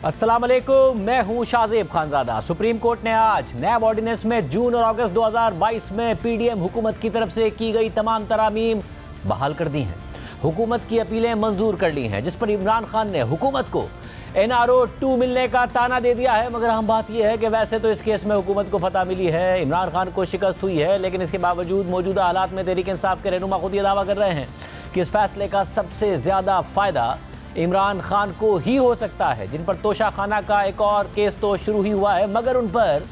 अस्सलाम वालेकुम, मैं हूं शाहजेब खानजादा। सुप्रीम कोर्ट ने आज नैब ऑर्डिनेंस में जून और अगस्त 2022 में पीडीएम हुकूमत की तरफ से की गई तमाम तरामीम बहाल कर दी हैं। हुकूमत की अपीलें मंजूर कर ली हैं, जिस पर इमरान खान ने हुकूमत को NRO 2 मिलने का ताना दे दिया है। मगर अहम बात यह है कि वैसे तो इस केस में हुकूमत को फतह मिली है, इमरान खान को शिकस्त हुई है, लेकिन इसके बावजूद मौजूदा हालात में तहरीक इंसाफ के रहनुमा खुद ये दावा कर रहे हैं कि इस फैसले का सबसे ज़्यादा फ़ायदा इमरान खान को ही हो सकता है, जिन पर तोशाखाना का एक और केस तो शुरू ही हुआ है, मगर उन पर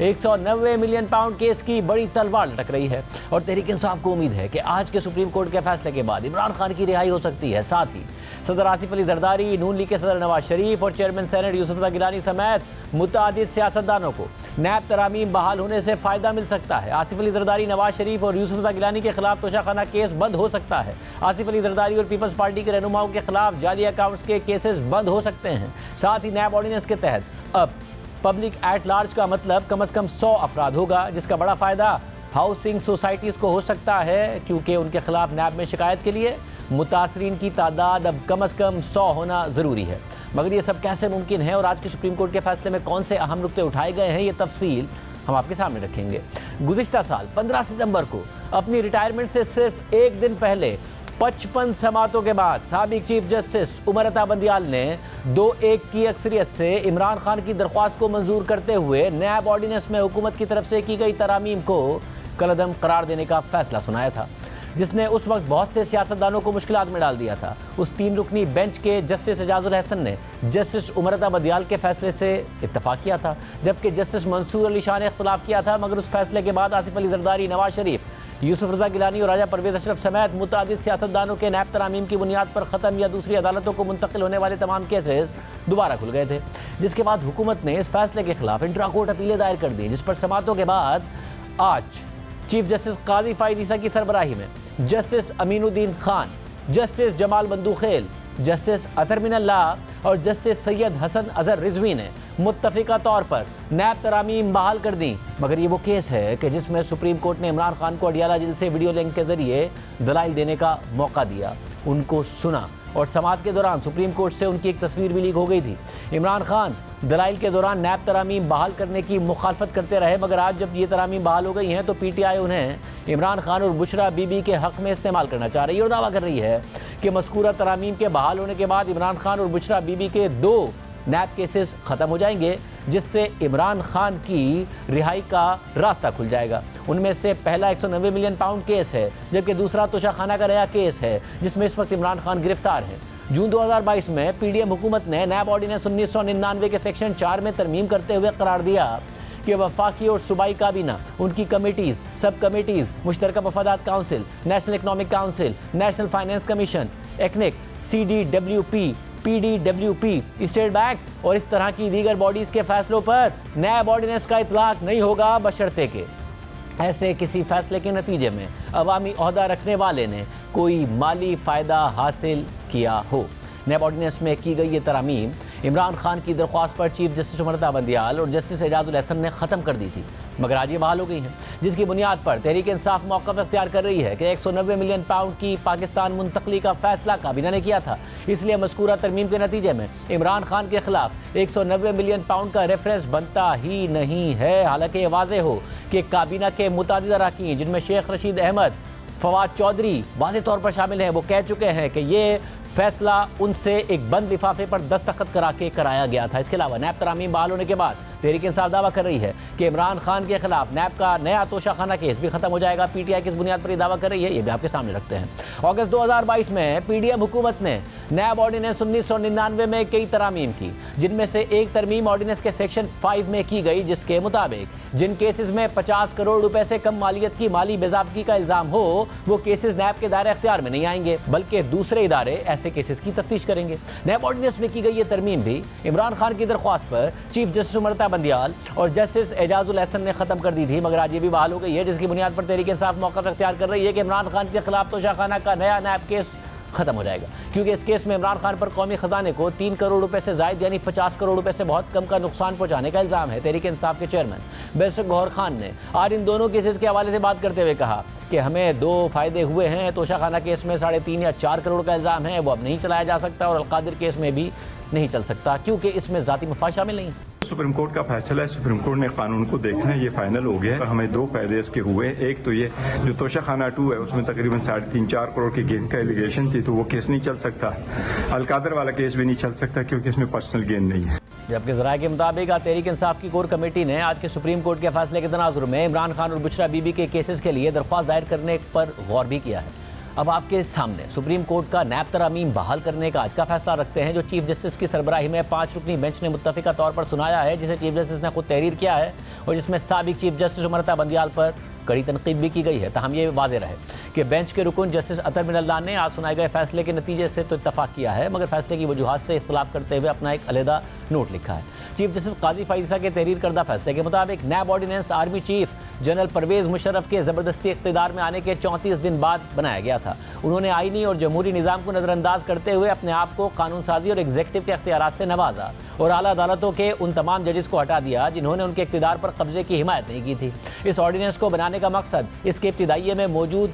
190 मिलियन पाउंड केस की बड़ी तलवार लटक रही है। और तहरीक इंसाफ को उम्मीद है कि आज के सुप्रीम कोर्ट के फैसले के बाद इमरान खान की रिहाई हो सकती है। साथ ही सदर आसिफ अली जरदारी, नून लीग के सदर नवाज शरीफ और चेयरमैन सेनेट यूसुफ गिलानी समेत मुतअद्दिद सियासतदानों को नैब तरामीम बहाल होने से फ़ायदा मिल सकता है। आसिफ अली जरदारी, नवाज शरीफ और यूसुफ गिलानी के खिलाफ तोशाखाना केस बंद हो सकता है। आसिफ अली जरदारी और पीपल्स पार्टी के रहनुमाओं के खिलाफ जाली अकाउंट्स के केसेस बंद हो सकते हैं। साथ ही नैब ऑर्डिनेंस के तहत अब पब्लिक एट लार्ज का मतलब कम से कम 100 अफराद होगा, जिसका बड़ा फ़ायदा हाउसिंग सोसाइटीज़ को हो सकता है, क्योंकि उनके खिलाफ नैब में शिकायत के लिए मुतासरीन की तादाद अब कम से कम 100 होना ज़रूरी है। मगर ये सब कैसे मुमकिन है और आज के सुप्रीम कोर्ट के फैसले में कौन से अहम नुक्ते उठाए गए हैं, ये तफसील हम आपके सामने रखेंगे। गुज़िश्ता साल 15 सितंबर को अपनी रिटायरमेंट से सिर्फ एक दिन पहले 55 समातों के बाद साबिक चीफ जस्टिस उमर अता बंदियाल ने 2-1 की अक्सरियत से इमरान खान की दरख्वास्त को मंजूर करते हुए नैब ऑर्डिनेंस में हुकूमत की तरफ से की गई तरामीम को कलअदम करार देने का फैसला सुनाया था, जिसने उस वक्त बहुत से सियासतदानों को मुश्किलात में डाल दिया था। उस 3 रुकनी बेंच के जस्टिस एजाजुल हसन ने जस्टिस उमर अता बंदियाल के फैसले से इत्तफाक किया था, जबकि जस्टिस मंसूर अली शाह ने इख्तलाफ किया था। मगर उस फैसले के बाद आसिफ अली जरदारी, नवाज शरीफ, यूसुफ रज़ा गिलानी और राजा परवेज़ अशरफ समेत मुतअद्दिद सियासतदानों के नैब तरामीम की बुनियाद पर ख़त्म या दूसरी अदालतों को मुंतकिल होने वाले तमाम केसेस दोबारा खुल गए थे, जिसके बाद हुकूमत ने इस फैसले के खिलाफ इंट्रा कोर्ट अपीलें दायर कर दी, जिस पर समातों के बाद आज चीफ जस्टिस काजी फाइद ईसा की सरबराही में justice Aminuddin Khan, justice Jamal Mandokhail, justice Athar Minallah और जस्टिस सैयद हसन अजहर रिजवी ने मुत्तफ़िका तौर पर नैब तरामीम बहाल कर दी। मगर ये वो केस है कि जिसमें सुप्रीम कोर्ट ने इमरान खान को अडियाला जेल से वीडियो लिंक के जरिए दलाइल देने का मौका दिया, उनको सुना और समाअत के दौरान सुप्रीम कोर्ट से उनकी एक तस्वीर भी लीक हो गई थी। इमरान खान दलाइल के दौरान नैब तरामीम बहाल करने की मुखालफत करते रहे, मगर आज जब ये तरामीम बहाल हो गई हैं तो PTI उन्हें इमरान खान और बुशरा बीबी के हक़ में इस्तेमाल करना चाह रही है और दावा कर रही है कि मज़कूरा तरामीम के बहाल होने के बाद इमरान खान और बुशरा बीबी के 2 नैब केसेस ख़त्म हो जाएंगे, जिससे इमरान खान की रिहाई का रास्ता खुल जाएगा। उनमें से पहला 190 मिलियन पाउंड केस है, जबकि दूसरा तोशाखाना का नया केस है, जिसमें इस वक्त इमरान खान गिरफ्तार है। जून 2022 में पीडीएम हुकूमत ने नैब ऑर्डिनेंस 1999 के सेक्शन 4 में तरमीम करते हुए करार दिया कि वफाकी और सूबाई काबीना, उनकी कमेटीज़, सब कमेटीज़, मुश्तरका मफादात council, national economic council, national finance commission, एक्निक, CDWP, PDWP, स्टेट बैंक और इस तरह की दीगर बॉडीज़ के फैसलों पर नैब ऑर्डिनेंस का इतलाक नहीं होगा, बशर्ते के ऐसे किसी फैसले के नतीजे में अवामी ओहदा रखने वाले ने कोई माली फ़ायदा हासिल किया हो। नैब ऑर्डिनेंस में की गई ये तरामीम इमरान खान की दरख्वास्त पर चीफ जस्टिस उमर अता बंदियाल और जस्टिस एजाजुल हसन ने ख़त्म कर दी थी, मगर आज ये बहाल हो गई हैं, जिसकी बुनियाद पर तहरीक इंसाफ मौक़िफ़ इख्तियार कर रही है कि 190 मिलियन पाउंड की पाकिस्तान मुंतकली का फैसला काबीना ने किया था। इसलिए मज़कूरा तरमीम के नतीजे में इमरान खान के खिलाफ 190 मिलियन पाउंड का रेफरेंस बनता ही नहीं है। हालांकि ये वाज़े हो कि काबीना के मुतअद्दिद अरकान, जिनमें शेख रशीद अहमद, फवाद चौधरी वाज़े तौर पर शामिल हैं, वो कह चुके हैं कि ये फैसला उनसे एक बंद लिफाफे पर दस्तखत करा के कराया गया था। इसके अलावा नैब तरामीम बहाल होने के बाद तहरीक इंसाफ दावा कर रही है कि इमरान खान के खिलाफ नैब का नया तोशाखाना केस भी खत्म हो जाएगा। PTI किस बुनियाद पर यह दावा कर रही है, ये भी आपके सामने रखते हैं। अगस्त 2022 में पीडीएम हुकूमत ने नैब ऑर्डिनेंस 1999 में कई तरामीम की, जिनमें से एक तरमीम ऑर्डिनेंस के सेक्शन 5 में की गई, जिसके मुताबिक जिन केसेस में 50 करोड़ रुपए से कम मालियत की माली बेज़ाब्ती का इल्ज़ाम हो, वो केसेस नैब के दायरे अख्तियार में नहीं आएंगे, बल्कि दूसरे इदारे ऐसे केसेस की तफ्तीश करेंगे। नैब ऑर्डिनेंस में की गई ये तरमीम भी इमरान खान की दरख्वास्त पर चीफ जस्टिस उमर अता बंदियाल और जस्टिस एजाजुल हसन ने ख़त्म कर दी थी, मगर आज ये भी बहाल हो गई है, जिसकी बुनियाद पर तहरीक इंसाफ मौक़िफ़ इख्तियार कर रही है कि इमरान खान के खिलाफ तोशाखाना का नया नैब केस खत्म हो जाएगा, क्योंकि इस केस में इमरान खान पर कौमी खजाने को 3 करोड़ रुपए से जायद यानी 50 करोड़ रुपए से बहुत कम का नुकसान पहुंचाने का इल्जाम है। तहरीक इंसाफ के चेयरमैन बैरिस्टर गौहर खान ने आज इन दोनों केसेस के हवाले से बात करते हुए कहा कि हमें 2 फायदे हुए हैं। तोशाखाना केस में 3.5 या 4 करोड़ का इल्जाम है, वो अब नहीं चलाया जा सकता, और अलकादिर केस में भी नहीं चल सकता क्योंकि इसमें जाती मफाद शामिल नहीं। सुप्रीम कोर्ट का फैसला है, सुप्रीम कोर्ट ने कानून को देखना है, ये फाइनल हो गया है। हमें 2 फायदे इसके हुए। एक तो ये जो तोशाखाना 2 है उसमें तकरीबन 3.5-4 करोड़ की गेन का एलिगेशन थी, तो वो केस नहीं चल सकता। अलकादर वाला केस भी नहीं चल सकता क्योंकि इसमें पर्सनल गेन नहीं है। जबकि ज़राए के मुताबिक तहरीक इंसाफ की कोर कमेटी ने आज के सुप्रीम कोर्ट के फैसले के तनाजुर में इमरान खान और बुशरा बीबी के केसेस के लिए दरख्वास्त दायर करने पर गौर भी किया है। अब आपके सामने सुप्रीम कोर्ट का नैब तरामीम बहाल करने का आज का फैसला रखते हैं, जो चीफ जस्टिस की सरबराही में 5 रुकनी बेंच ने मुत्तफिका तौर पर सुनाया है, जिसे चीफ जस्टिस ने खुद तहरीर किया है और जिसमें साबिक चीफ जस्टिस उमर बंदियाल पर कड़ी तनकीद भी की गई है। ताहम ये वाज़ेह रहे कि बेंच के रुकन जस्टिस अतर मिनल्लाह ने आज सुनाए गए फैसले के नतीजे से तो इत्तफाक किया है, मगर फैसले की वजूहात से इख्तलाफ करते हुए अपना एक अलहदा नोट लिखा है। चीफ जस्टिस काजी फाइजा के तहरीर करदा फैसले के मुताबिक NAB ordinance army chief general Pervez Musharraf के ज़बरदस्ती इक़्तिदार में आने के 34 दिन बाद बनाया गया था। उन्होंने आईनी और जमहूरी निज़ाम को नज़रअंदाज करते हुए अपने आप को कानून साजी और एग्जीक्यूटिव के अख्तियारात से नवाजा और आला अदालतों के उन तमाम जजेस को हटा दिया जिन्होंने उनके इक़्तिदार पर कब्जे की हिमायत नहीं की थी। इस ऑर्डिनेंस को बनाने का मकसद इसके इब्तिदाइये में मौजूद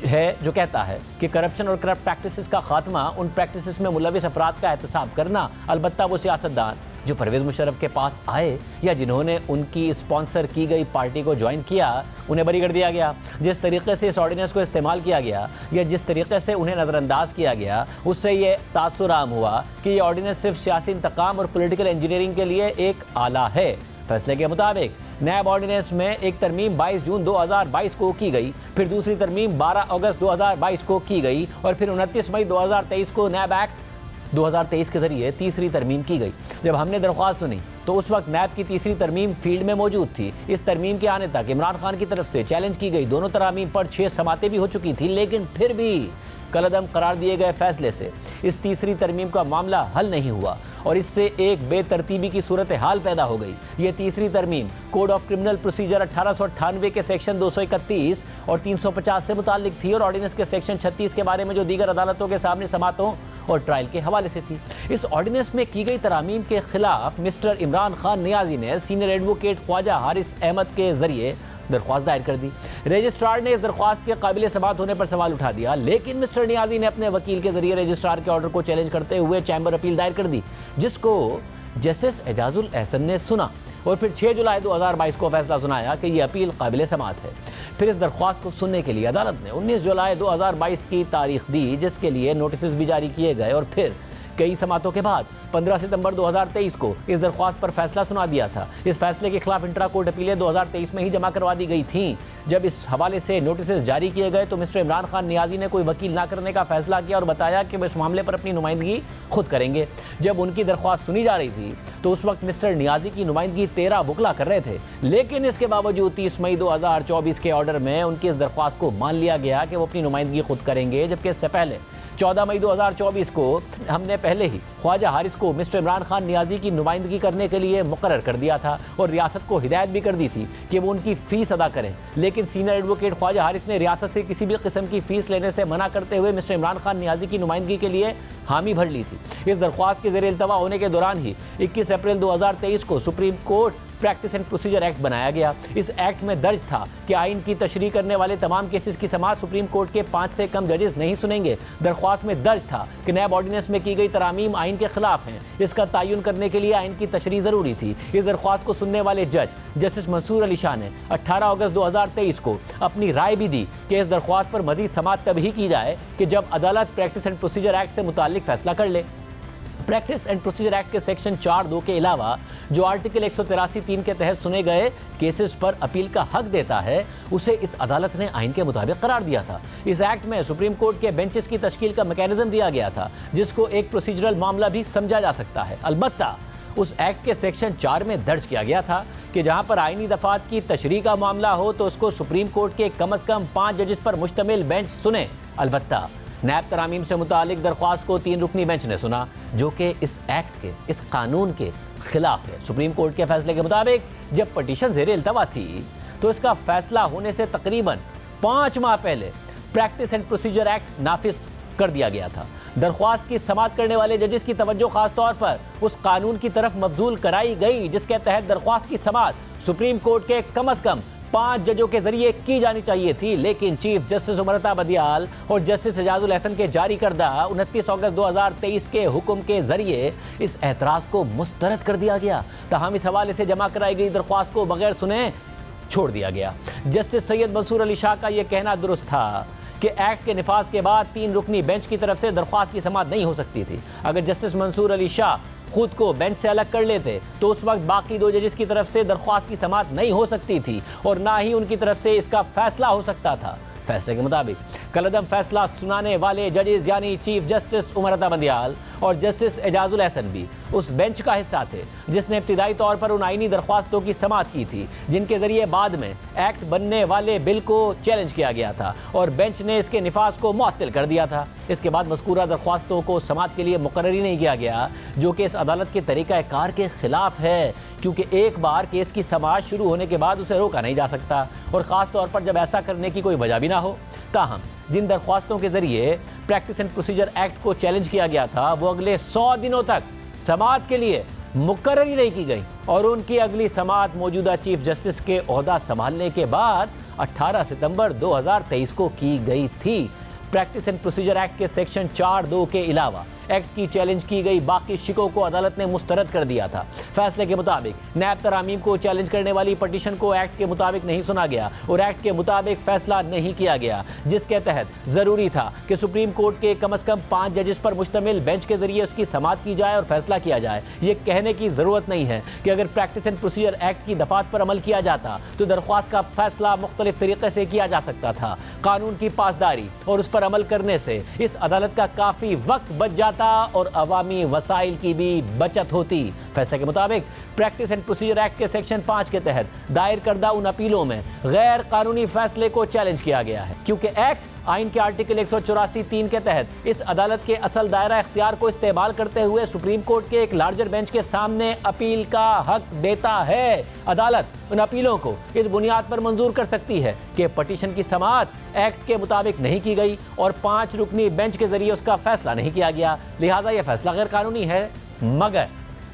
है जो कहता है कि करप्शन और करप्ट प्रैक्टिसेस का खात्मा, उन प्रैक्टिसेस में मुलविस अफराद का एहतसाब करना, अलबत्ता वो सियासतदान जो परवेज़ मुशर्रफ के पास आए या जिन्होंने उनकी स्पॉन्सर की गई पार्टी को ज्वाइन किया, उन्हें बरी कर दिया गया। जिस तरीके से इस ऑर्डिनेंस को इस्तेमाल किया गया या जिस तरीके से उन्हें नज़रअंदाज किया गया, उससे ये तासुर आम हुआ कि ये ऑर्डिनेंस सिर्फ सियासी इंतकाम और पॉलिटिकल इंजीनियरिंग के लिए एक आला है। फैसले के मुताबिक नैब ऑर्डिनेंस में एक तरमीम 22 जून 2022 को की गई, फिर दूसरी तरमीम 12 अगस्त 2022 को की गई और फिर 29 मई 2023 को नैब एक्ट 2023 के जरिए तीसरी तरमीम की गई। जब हमने दरख्वास्त सुनी तो उस वक्त नैब की तीसरी तरमीम फील्ड में मौजूद थी। इस तरमीम के आने तक इमरान खान की तरफ से चैलेंज की गई दोनों तरामीम पर 6 समातें भी हो चुकी थी, लेकिन फिर भी कलअदम करार दिए गए फैसले से इस तीसरी तरमीम का मामला हल नहीं हुआ और इससे एक बेतरतीबी की सूरत हाल पैदा हो गई। ये तीसरी तरमीम कोड ऑफ क्रिमिनल प्रोसीजर 1898 के सेक्शन 231 और 350 से मुताल्लिक थी और ऑर्डिनेंस के सेक्शन 36 के बारे में जो दीगर अदालतों के सामने समातों और ट्रायल के हवाले से थी। इस ऑर्डिनेंस में की गई तरामीम के खिलाफ मिस्टर इमरान खान नियाजी ने सीनियर एडवोकेट ख्वाजा हारिस अहमद के जरिए दरख्वास्त दायर कर दी। रजिस्ट्रार ने इस दरख्वास्त के काबिल समाअत होने पर सवाल उठा दिया, लेकिन मिस्टर नियाजी ने अपने वकील के जरिए रजिस्ट्रार के ऑर्डर को चैलेंज करते हुए चैम्बर अपील दायर कर दी, जिसको जस्टिस एजाजुल एहसन ने सुना और फिर 6 जुलाई 2022 को फैसला सुनाया कि यह अपील काबिल समाअत है। फिर इस दरख्वास्त को सुनने के लिए अदालत ने 19 जुलाई 2022 की तारीख दी, जिसके लिए नोटिस भी जारी किए गए और फिर कई समातों के बाद 15 सितंबर 2023 को इस दरख्वास्त पर फैसला सुना दिया था। इस फैसले के खिलाफ इंट्रा कोर्ट अपीलें 2023 में ही जमा करवा दी गई थीं। जब इस हवाले से नोटिस जारी किए गए तो मिस्टर इमरान खान नियाजी ने कोई वकील ना करने का फैसला किया और बताया कि वो इस मामले पर अपनी नुमाइंदगी खुद करेंगे। जब उनकी दरख्वास्त सुनी जा रही थी तो उस वक्त मिस्टर नियाजी की नुमाइंदगी 13 वकला कर रहे थे, लेकिन इसके बावजूद 30 मई 2024 के ऑर्डर में उनकी इस दरख्वास्त को मान लिया गया कि वो अपनी नुमाइंदगी खुद करेंगे, जबकि इससे पहले 14 मई 2024 को हमने पहले ही ख्वाजा हारिस को मिस्टर इमरान खान नियाजी की नुमाइंदगी करने के लिए मुकर्रर कर दिया था और रियासत को हिदायत भी कर दी थी कि वो उनकी फ़ीस अदा करें, लेकिन सीनियर एडवोकेट ख्वाजा हारिस ने रियासत से किसी भी किस्म की फ़ीस लेने से मना करते हुए मिस्टर इमरान खान नियाजी की नुमाइंदगी के लिए हामी भर ली थी। इस दरख्वास्त के ज़ेर इल्तवा होने के दौरान ही 21 अप्रैल 2023 को supreme court practice and procedure act बनाया गया। इस एक्ट में दर्ज था कि आइन की तशरीह करने वाले तमाम केसेस की समाअत सुप्रीम कोर्ट के 5 से कम जजेस नहीं सुनेंगे। दरख्वास्त में दर्ज था कि नैब ऑर्डिनेंस में की गई तरामीम आइन के खिलाफ हैं, इसका तयन करने के लिए आइन की तशरीह ज़रूरी थी। इस दरख्वास्त को सुनने वाले जज जस्टिस मंसूर अली शाह ने 18 अगस्त 2023 को अपनी राय भी दी कि इस दरख्वास्त पर मज़ीद समाअत तभी की जाए कि जब अदालत प्रैक्टिस एंड प्रोसीजर एक्ट से मुताल्लिक फैसला कर ले। प्रैक्टिस एंड प्रोसीजर एक्ट के सेक्शन 4(2) के अलावा जो आर्टिकल 183(3) के तहत सुने गए केसेस पर अपील का हक देता है, उसे इस अदालत ने आइन के मुताबिक करार दिया था। इस एक्ट में सुप्रीम कोर्ट के बेंचेस की तश्कील का मैकेनिज्म दिया गया था, जिसको एक प्रोसीजरल मामला भी समझा जा सकता है। अलबत्ता उस एक्ट के सेक्शन 4 में दर्ज किया गया था कि जहां पर आइनी दफात की तशरीह का मामला हो तो उसको सुप्रीम कोर्ट के कम अज़ कम 5 जजेस पर मुश्तमिल बेंच सुने। अलबत्ता नैब तरामीम से मुतालिक दरख्वास्त को 3 रुकनी बेंच ने सुना, जो कि इस एक्ट के, इस कानून के खिलाफ है। सुप्रीम कोर्ट के फैसले के मुताबिक जब पटिशन ज़ेर इल्तवा थी तो इसका फैसला होने से तकरीबन 5 माह पहले प्रैक्टिस एंड प्रोसीजर एक्ट नाफिज कर दिया गया था। दरख्वास्त की समाअत करने वाले जजेस की तवज्जो खास तौर पर उस कानून की तरफ मबजूल कराई गई जिसके तहत दरख्वास्त की समाअत सुप्रीम कोर्ट के कम से कम 5 जजों के जरिए की जानी चाहिए थी, लेकिन चीफ जस्टिस उमरता बदियाल और जस्टिस एजाजुल हसन के जारी करदा 29 अगस्त 2023 के हुक्म के जरिए इस एतराज को मुस्तरद कर दिया गया। तहम इस हवाले से जमा कराई गई दरख्वास्त को बगैर सुने छोड़ दिया गया। जस्टिस सैयद मंसूर अली शाह का यह कहना दुरुस्त था कि एक्ट के निफाज के बाद 3 रुकनी बेंच की तरफ से दरख्वास्त की समाअत नहीं हो सकती थी। अगर जस्टिस मंसूर अली शाह खुद को बेंच से अलग कर लेते तो उस वक्त बाकी 2 जजेस की तरफ से दरख्वास्त की समाअत नहीं हो सकती थी और ना ही उनकी तरफ से इसका फैसला हो सकता था। फैसले के मुताबिक कलअदम फैसला सुनाने वाले जजेस यानी चीफ जस्टिस उमरता बंदियाल और जस्टिस एजाजुल हसन भी उस बेंच का हिस्सा थे जिसने इब्तिदाई तौर पर उन आईनी दरख्वास्तों की समाअत की थी जिनके जरिए बाद में एक्ट बनने वाले बिल को चैलेंज किया गया था और बेंच ने इसके निफाज को मुअत्तल कर दिया था। इसके बाद मज़कूरा दरख्वास्तों को समाअत के लिए मुकर्रर ही नहीं किया गया, जो कि इस अदालत के तरीक़ाकार के खिलाफ है, क्योंकि एक बार केस की समाअत शुरू होने के बाद उसे रोका नहीं जा सकता और ख़ास तौर पर जब ऐसा करने की कोई वजह भी ना हो। ताहम जिन दरख्वास्तों के जरिए प्रैक्टिस एंड प्रोसीजर एक्ट को चैलेंज किया गया था वो अगले 100 दिनों तक समाअत के लिए मुकर्रर ही नहीं की गई और उनकी अगली समाअत मौजूदा चीफ जस्टिस के ओहदा संभालने के बाद 18 सितंबर 2023 को की गई थी। प्रैक्टिस एंड प्रोसीजर एक्ट के सेक्शन 4(2) के अलावा एक्ट की चैलेंज की गई बाकी शिकों को अदालत ने मुस्तरद कर दिया था। फैसले के मुताबिक नैब तरामीम को चैलेंज करने वाली पटिशन को एक्ट के मुताबिक नहीं सुना गया और एक्ट के मुताबिक फैसला नहीं किया गया, जिसके तहत जरूरी था कि सुप्रीम कोर्ट के कम से कम 5 जजेस पर मुश्तमिल बेंच के जरिए उसकी समाअत की जाए और फैसला किया जाए। ये कहने की जरूरत नहीं है कि अगर प्रैक्टिस एंड प्रोसीजर एक्ट की दफात पर अमल किया जाता तो दरख्वास्त का फैसला मुख्तलिफ तरीके से किया जा सकता था। कानून की पासदारी और उस पर अमल करने से इस अदालत का काफी वक्त बच जाता और अवामी वसाइल की भी बचत होती। फैसले के मुताबिक प्रैक्टिस एंड प्रोसीजर एक्ट के सेक्शन 5 के तहत दायर करदा उन अपीलों में गैर कानूनी फैसले को चैलेंज किया गया है, क्योंकि एक्ट आइन के आर्टिकल 184(3) के तहत इस अदालत के असल दायरा इख्तियार को इस्तेमाल करते हुए सुप्रीम कोर्ट के एक लार्जर बेंच के सामने अपील का हक देता है। अदालत उन अपीलों को इस बुनियाद पर मंजूर कर सकती है कि पटिशन की समाअत एक्ट के मुताबिक नहीं की गई और 5 रुकनी बेंच के जरिए उसका फैसला नहीं किया गया, लिहाजा यह फैसला गैर कानूनी है। मगर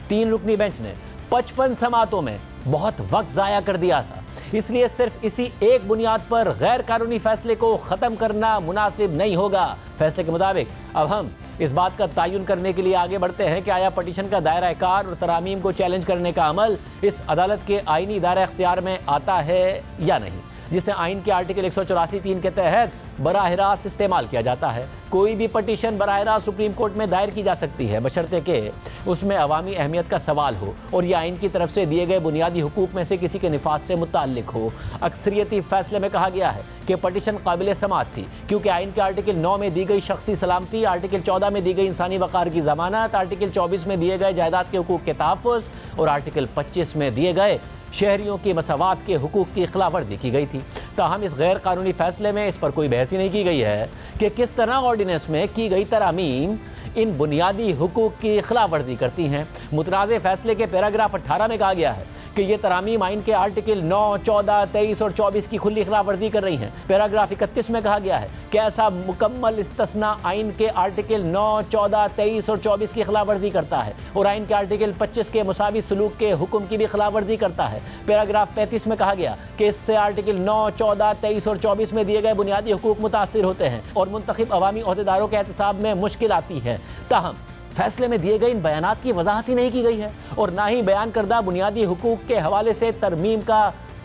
3 रुकनी बेंच ने 55 समाअतों में बहुत वक्त ज़ाया कर दिया था, इसलिए सिर्फ इसी एक बुनियाद पर गैर कानूनी फैसले को ख़त्म करना मुनासिब नहीं होगा। फैसले के मुताबिक अब हम इस बात का तयन करने के लिए आगे बढ़ते हैं कि आया पटिशन का दायरा कार और तरामीम को चैलेंज करने का अमल इस अदालत के आईनी दायरा इख्तियार में आता है या नहीं, जिसे आइन के आर्टिकल 184(3) के तहत बराह रास्त इस्तेमाल किया जाता है। कोई भी पटिशन बराह रास्त सुप्रीम कोर्ट में दायर की जा सकती है बशर्ते कि उसमें अवामी अहमियत का सवाल हो और यह आइन की तरफ से दिए गए बुनियादी हुकूक में से किसी के निफाज से मुताल्लिक हो। अक्सरियती फैसले में कहा गया है कि पटिशन काबिल समाअत थी क्योंकि आइन के आर्टिकल 9 में दी गई शख्सी सलामती, आर्टिकल 14 में दी गई इंसानी वक़ार की ज़मानत, आर्टिकल 24 में दिए गए जायदाद के हुकूक के तहफ़्फ़ुज़ और आर्टिकल 25 में दिए गए शहरियों की मसावात के हुकूक की खिलाफवर्जी की गई थी। ताहम इस गैर कानूनी फैसले में इस पर कोई बहस ही नहीं की गई है कि किस तरह ऑर्डिनेंस में की गई तरामीम इन बुनियादी हुकूक की खिलाफवर्जी करती हैं। मुतनाज़े फैसले के पैराग्राफ 18 में कहा गया है कि ये तरामीम आइन के आर्टिकल 9, 14, 23 और 24 की खुली खिलाफवर्जी कर रही हैं। पैराग्राफ 31 में कहा गया है कि ऐसा मुकम्मल इस्तिस्ना आइन के आर्टिकल 9, 14, 23 और 24 की खिलाफवर्जी करता है और आइन के आर्टिकल 25 के मुसावी सलूक के हुक्म की भी खिलाफवर्जी करता है। पैराग्राफ 35 में कहा गया कि इससे आर्टिकल 9, 14, 23 और 24 में दिए गए बुनियादी हुकूक मुतासिर होते हैं और मुंतखब अवामी ओहदेदारों के एहतसाब में मुश्किल आती है। ताहम फैसले में दिए गए इन बयानात की वजाहत ही नहीं की गई है और ना ही बयान करदा बुनियादी हुकूक के हवाले से तरमीम का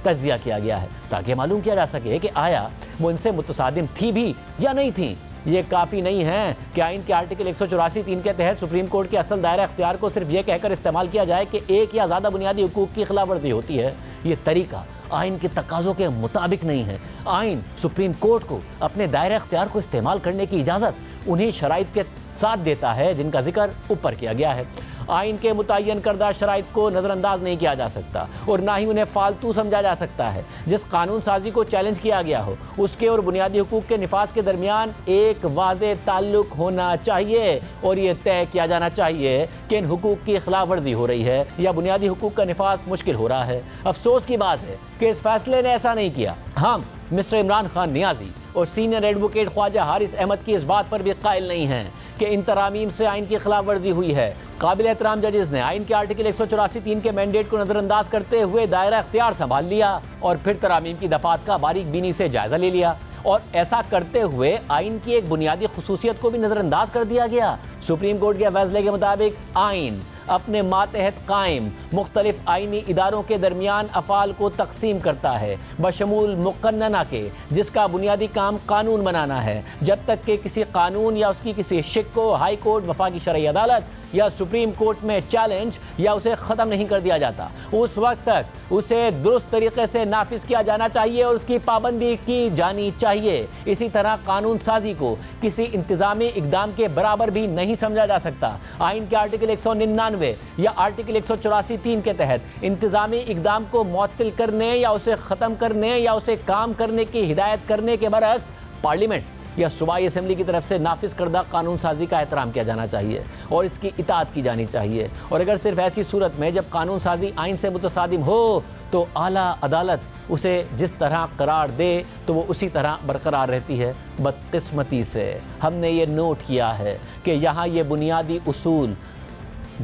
तज्जिया किया गया है ताकि मालूम किया जा सके कि आया वो इनसे मुतसादिम थी भी या नहीं थी। ये काफ़ी नहीं है कि आइन के आर्टिकल 184(3) के तहत सुप्रीम कोर्ट के असल दायरा इख्तियार को सिर्फ ये कहकर इस्तेमाल किया जाए कि एक या ज़्यादा बुनियादी हुकूक की खिलाफवर्जी होती है। ये तरीका आइन के तकाज़ों के मुताबिक नहीं है। आइन सुप्रीम कोर्ट को अपने दायरा इख्तियार को इस्तेमाल करने की इजाज़त उन्हीं शराइत के साथ देता है जिनका जिक्र ऊपर किया गया है। आइन के मुतय्यन करदा शराइत को नज़रअंदाज नहीं किया जा सकता और ना ही उन्हें फालतू समझा जा सकता है। जिस कानून साजी को चैलेंज किया गया हो उसके और बुनियादी हुकूक के निफाज के दरमियान एक वाज़े ताल्लुक होना चाहिए और ये तय किया जाना चाहिए कि इन हुकूक की खिलाफ वर्जी हो रही है या बुनियादी हुकूक का निफाज मुश्किल हो रहा है। अफसोस की बात है कि इस फैसले ने ऐसा नहीं किया। हम मिस्टर इमरान खान नियाज़ी और सीनियर एडवोकेट ख्वाजा हारिस अहमद की इस बात पर भी कायल नहीं हैं कि इन तरामीम से आइन की खिलाफ वर्जी हुई है। काबिल एहतराम जजेस ने आइन के आर्टिकल 184(3) के मैंडेट को नजरअंदाज करते हुए दायरा इख्तियार संभाल लिया और फिर तरामीम की दफात का बारीक बीनी से जायजा ले लिया और ऐसा करते हुए आइन की एक बुनियादी खुसूसियत को भी नजरअंदाज कर दिया गया। सुप्रीम कोर्ट के फैसले के मुताबिक आइन अपने मातहत कायम मुख्तलिफ आइनी इदारों के दरमियान अफ़ाल को तकसीम करता है बशमूल मुक़न्नना के, जिसका बुनियादी काम कानून बनाना है। जब तक कि किसी कानून या उसकी किसी शिक को हाई कोर्ट, वफाकी शरई अदालत या सुप्रीम कोर्ट में चैलेंज या उसे ख़त्म नहीं कर दिया जाता, उस वक्त तक उसे दुरुस्त तरीके से नाफिज किया जाना चाहिए और उसकी पाबंदी की जानी चाहिए। इसी तरह कानून साजी को किसी इंतज़ामी इकदाम के बराबर भी नहीं समझा जा सकता। आइन के आर्टिकल 199 या आर्टिकल 184(3) के तहत इंतज़ामी इकदाम को मुअत्तिल करने या उसे ख़त्म करने या उसे काम करने की हिदायत करने के बरक्स पार्लियामेंट या सूबाई असेंबली की तरफ से नाफिज करदा कानून साजी का एहतराम किया जाना चाहिए और इसकी इताअत की जानी चाहिए। और अगर सिर्फ ऐसी सूरत में जब कानून साजी आइन से मुतसादिम हो तो आला अदालत उसे जिस तरह करार दे तो वो उसी तरह बरकरार रहती है। बदकिस्मती से हमने ये नोट किया है कि यहाँ ये बुनियादी उसूल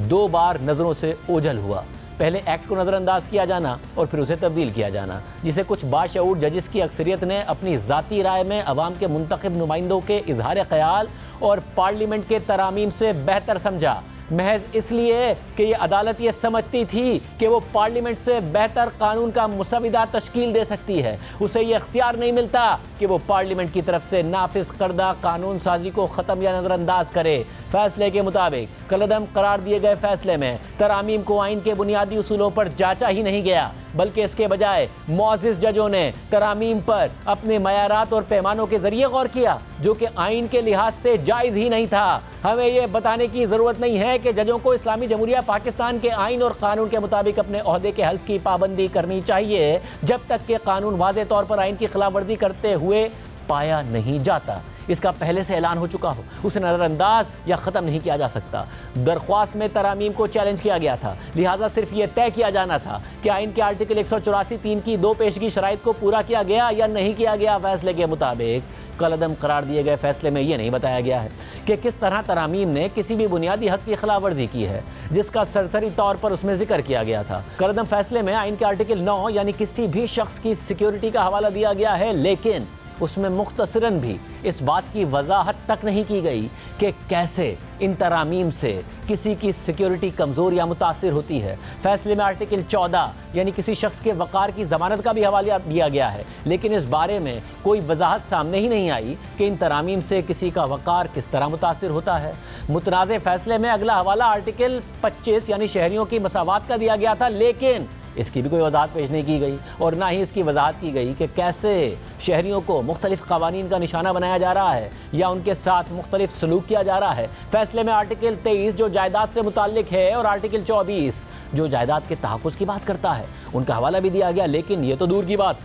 2 बार नज़रों से ओझल हुआ। पहले एक्ट को नज़रअंदाज किया जाना और फिर उसे तब्दील किया जाना, जिसे कुछ बाशऊर जजिस की अक्सरियत ने अपनी ज़ाती राय में अवाम के मुंतखब नुमाइंदों के इजहार ख्याल और पार्लियामेंट के तरामीम से बेहतर समझा, महज इसलिए कि ये अदालत ये समझती थी कि वो पार्लियामेंट से बेहतर कानून का मुसविदा तश्कील दे सकती है। उसे ये इख्तियार नहीं मिलता कि वो पार्लियामेंट की तरफ से नाफिज करदा कानून साजी को ख़त्म या नज़रअंदाज करे। फैसले के मुताबिक कलअदम करार दिए गए फैसले में तरामीम को आइन के बुनियादी उसूलों पर जांचा ही नहीं गया, बल्कि इसके बजाय मुअज़्ज़िज़ जजों ने तरामीम पर अपने मयारात और पैमानों के जरिए गौर किया, जो कि आइन के लिहाज से जायज़ ही नहीं था। हमें यह बताने की ज़रूरत नहीं है कि जजों को इस्लामी जमहूरिया पाकिस्तान के आइन और कानून के मुताबिक अपने ओहदे के हल्फ की पाबंदी करनी चाहिए जब तक कि कानून वाज़े तौर पर आइन की खिलाफ वर्जी करते हुए पाया नहीं जाता। इसका पहले से ऐलान हो चुका हो, उसे नज़रअंदाज या ख़त्म नहीं किया जा सकता। दरख्वास्त में तरामीम को चैलेंज किया गया था, लिहाजा सिर्फ ये तय किया जाना था कि आइन के आर्टिकल 184(3) की 2 पेशगी शराइत को पूरा किया गया या नहीं किया गया। फैसले के मुताबिक कलअदम करार दिए गए फैसले में ये नहीं बताया गया है कि किस तरह तरामीम ने किसी भी बुनियादी हक की खिलाफ वर्जी की है जिसका सरसरी तौर पर उसमें जिक्र किया गया था। कलअदम फैसले में आइन के आर्टिकल 9 यानी किसी भी शख्स की सिक्योरिटी का हवाला दिया गया है, लेकिन उसमें मुख्तसरन भी इस बात की वजाहत तक नहीं की गई कि कैसे इन तरामीम से किसी की सिक्योरिटी कमज़ोर या मुतासिर होती है। फैसले में आर्टिकल 14 यानी किसी शख्स के वक़ार की ज़मानत का भी हवाला दिया गया है, लेकिन इस बारे में कोई वजाहत सामने ही नहीं आई कि इन तरामीम से किसी का वक़ार किस तरह मुतासिर होता है। मुतनाज़े फैसले में अगला हवाला आर्टिकल 25 यानी शहरियों की मसावात का दिया गया था, लेकिन इसकी भी कोई वजाहत पेश नहीं की गई और ना ही इसकी वजाहत की गई कि कैसे शहरियों को मुख्तलिफ क़वानीन का निशाना बनाया जा रहा है या उनके साथ मुख्तलिफ सलूक किया जा रहा है। फैसले में आर्टिकल 23 जो जायदाद से मुताल्लिक है और आर्टिकल 24 जो जायदाद के तहफ़्फ़ुज़ की बात करता है, उनका हवाला भी दिया गया। लेकिन ये तो दूर की बात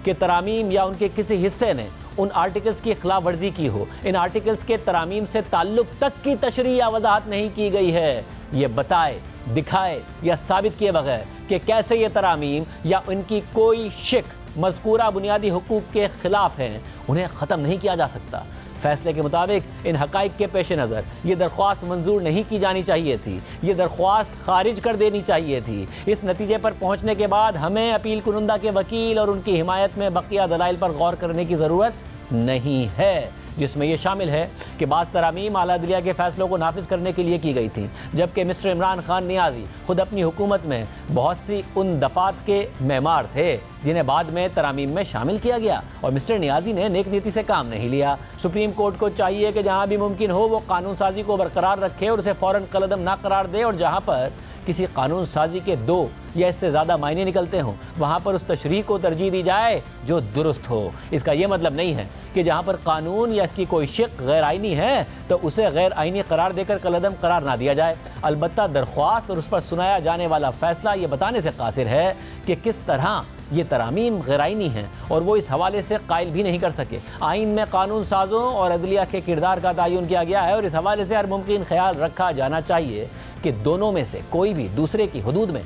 कि तरामीम या उनके किसी हिस्से ने उन आर्टिकल्स की खिलाफ वर्जी की हो। इन आर्टिकल्स के तरामीम से ताल्लुक तक की तशरीह या वजाहत नहीं की गई है। ये बताए, दिखाए या साबित किए बगैर कि कैसे ये तरामीम या उनकी कोई शिक मज़कूरा बुनियादी हुकूक के ख़िलाफ़ हैं, उन्हें ख़त्म नहीं किया जा सकता। फैसले के मुताबिक इन हक़ाइक़ के पेश नज़र ये दरख्वास्त मंजूर नहीं की जानी चाहिए थी, ये दरख्वास्त खारिज कर देनी चाहिए थी। इस नतीजे पर पहुँचने के बाद हमें अपील कुनंदा के वकील और उनकी हिमायत में बकिया दलाइल पर गौर करने की ज़रूरत नहीं है, जिसमें यह शामिल है कि बाज़ तरामीम आला अदलिया के फ़ैसलों को नाफिज करने के लिए की गई थी, जबकि मिस्टर इमरान खान नियाज़ी खुद अपनी हुकूमत में बहुत सी उन दफ़ात के मेमार थे जिन्हें बाद में तरामीम में शामिल किया गया और मिस्टर नियाज़ी ने नेक नीति से काम नहीं लिया। सुप्रीम कोर्ट को चाहिए कि जहाँ भी मुमकिन हो वो कानून साजी को बरकरार रखे और उसे फ़ौरन कलअदम ना करार दे, और जहाँ पर किसी कानून साजी के 2 या इससे ज़्यादा मायने निकलते हों वहाँ पर उस तशरीह को तरजीह दी जाए जो दुरुस्त हो। इसका ये मतलब नहीं है कि जहाँ पर कानून या इसकी कोई शिक गैर आइनी है तो उसे गैर आइनी करार देकर कलअदम करार ना दिया जाए। अलबत्ता दरख्वास्त और उस पर सुनाया जाने वाला फ़ैसला ये बताने से कासिर है कि किस तरह ये तरामीम गैर आइनी हैं और वो इस हवाले से कायल भी नहीं कर सके। आइन में कानून साजों और अदलिया के किरदार का तयन किया गया है और इस हवाले से हर मुमकिन ख्याल रखा जाना चाहिए कि दोनों में से कोई भी दूसरे की हदूद में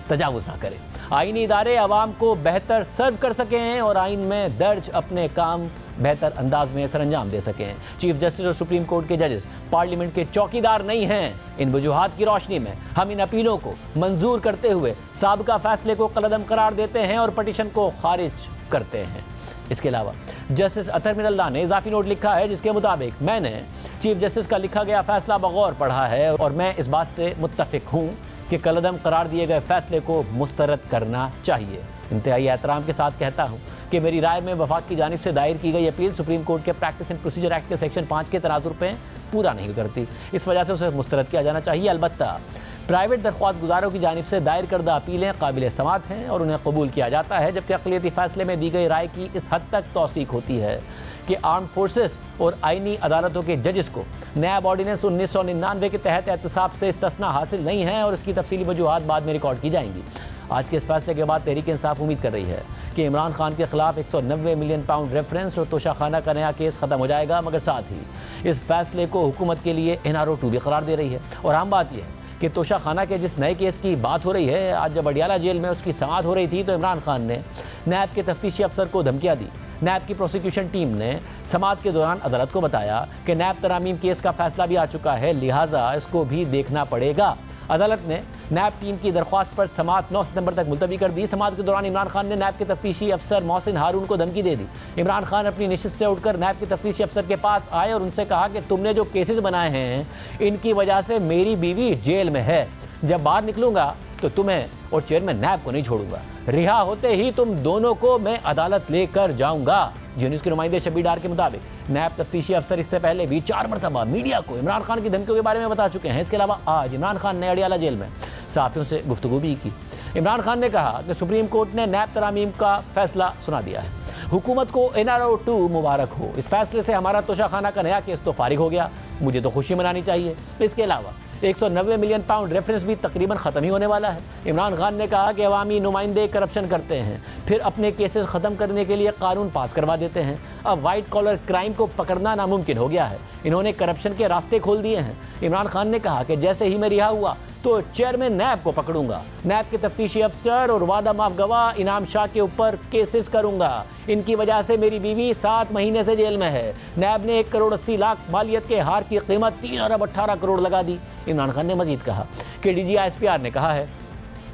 तजावुज़ ना करे। आइनी इदारे अवाम को बेहतर सर्व कर सकें और आइन में दर्ज अपने काम बेहतर अंदाज में सरंजाम दे सकें। चीफ जस्टिस और सुप्रीम कोर्ट के जजेस पार्लियामेंट के चौकीदार नहीं हैं। इन वजूहात की रोशनी में हम इन अपीलों को मंजूर करते हुए साबिका फैसले को कलअदम करार देते हैं और पटिशन को खारिज करते हैं। इसके अलावा जस्टिस अतर मिनल्ला ने इजाफी नोट लिखा है जिसके मुताबिक मैंने चीफ जस्टिस का लिखा गया फैसला बगौर पढ़ा है और मैं इस बात से मुत्तफिक हूँ कि कलअदम करार दिए गए फैसले को मुस्तरद करना चाहिए। इंतहाई एहतराम के साथ कहता हूँ कि मेरी राय में वफाक की जानिब से दायर की गई अपील सुप्रीम कोर्ट के प्रैक्टिस एंड प्रोसीजर एक्ट के सेक्शन 5 के तनाजुर पे पूरा नहीं उतरती। इस वजह से उसे मुस्तरद किया जाना चाहिए। अलबत्ता प्राइवेट दरख्वास्त गुजारों की जानिब से दायर करदा अपीलें काबिल समात हैं और उन्हें कबूल किया जाता है, जबकि अक़लियती फ़ैसले में दी गई राय की इस हद तक तौसीक होती है कि आर्म फोर्सेस और आइनी अदालतों के जजेस को नैब ऑर्डिनेंस 1999 के तहत एहतसाब से इस्तिस्ना हासिल नहीं है और इसकी तफसीली वजूहात बाद में रिकॉर्ड की जाएंगी। आज के इस फैसले के बाद तहरीक इंसाफ उम्मीद कर रही है कि इमरान खान के खिलाफ 190 मिलियन पाउंड रेफरेंस और तोशाखाना का नया केस खत्म हो जाएगा, मगर साथ ही इस फैसले को हुकूमत के लिए NRO 2 भी करार दे रही है। और आम बात यह है कि तोशाखाना के जिस नए केस की बात हो रही है, आज जब अडियाला जेल में उसकी समाअत हो रही थी तो इमरान खान ने नैब के तफ्तीशी अफसर को धमकियाँ दी। नैब की प्रोसिक्यूशन टीम ने समाअत के दौरान अदालत को बताया कि नैब तरामीम केस का फैसला भी आ चुका है, लिहाजा इसको भी देखना पड़ेगा। अदालत ने नैब टीम की दरख्वास्त पर समाअत 9 सितंबर तक मुलतवी कर दी। समाअत के दौरान इमरान खान ने नैब के तफ्तीशी अफसर मोहसिन हारून को धमकी दे दी। इमरान खान अपनी नशिस्त से उठकर नैब के तफ्तीशी अफसर के पास आए और उनसे कहा कि तुमने जो केसेस बनाए हैं इनकी वजह से मेरी बीवी जेल में है, जब बाहर निकलूंगा तो तुम्हें और चेयरमैन नैब को नहीं छोड़ूंगा, रिहा होते ही तुम दोनों को मैं अदालत लेकर जाऊंगा। जी न्यूज़ के नुमाइंदे शबीर डार के मुताबिक नैब तफ्तीशी अफसर इससे पहले भी 4 मरतबा मीडिया को इमरान खान की धमकियों के बारे में बता चुके हैं। इसके अलावा आज इमरान खान ने अडियाला जेल में सहाफ़ियों से गुफ्तगू भी की। इमरान खान ने कहा कि सुप्रीम कोर्ट ने नैब तरामीम का फैसला सुना दिया है, हुकूमत को NRO 2 मुबारक हो। इस फैसले से हमारा तोशाखाना का नया केस तो फारिग हो गया, मुझे तो खुशी मनानी चाहिए। इसके अलावा 190 मिलियन पाउंड रेफरेंस भी तकरीबन ख़त्म ही होने वाला है। इमरान खान ने कहा कि अवामी नुमाइंदे करप्शन करते हैं, फिर अपने केसेस ख़त्म करने के लिए कानून पास करवा देते हैं। अब वाइट कॉलर क्राइम को पकड़ना नामुमकिन हो गया है, इन्होंने करप्शन के रास्ते खोल दिए हैं। इमरान खान ने कहा कि जैसे ही मैं रिहा हुआ तो चेयरमैन नैब को पकड़ूंगा, नैब के तफ्तीशी अफसर और वादा माफ गवाह इनाम शाह के ऊपर केसेस करूंगा। इनकी वजह से मेरी बीवी 7 महीने से जेल में है। नैब ने 1 करोड़ 80 लाख मालियत के हार की कीमत 3 अरब 18 करोड़ लगा दी। इमरान खान ने मजीद कहा कि DG ISPR ने कहा है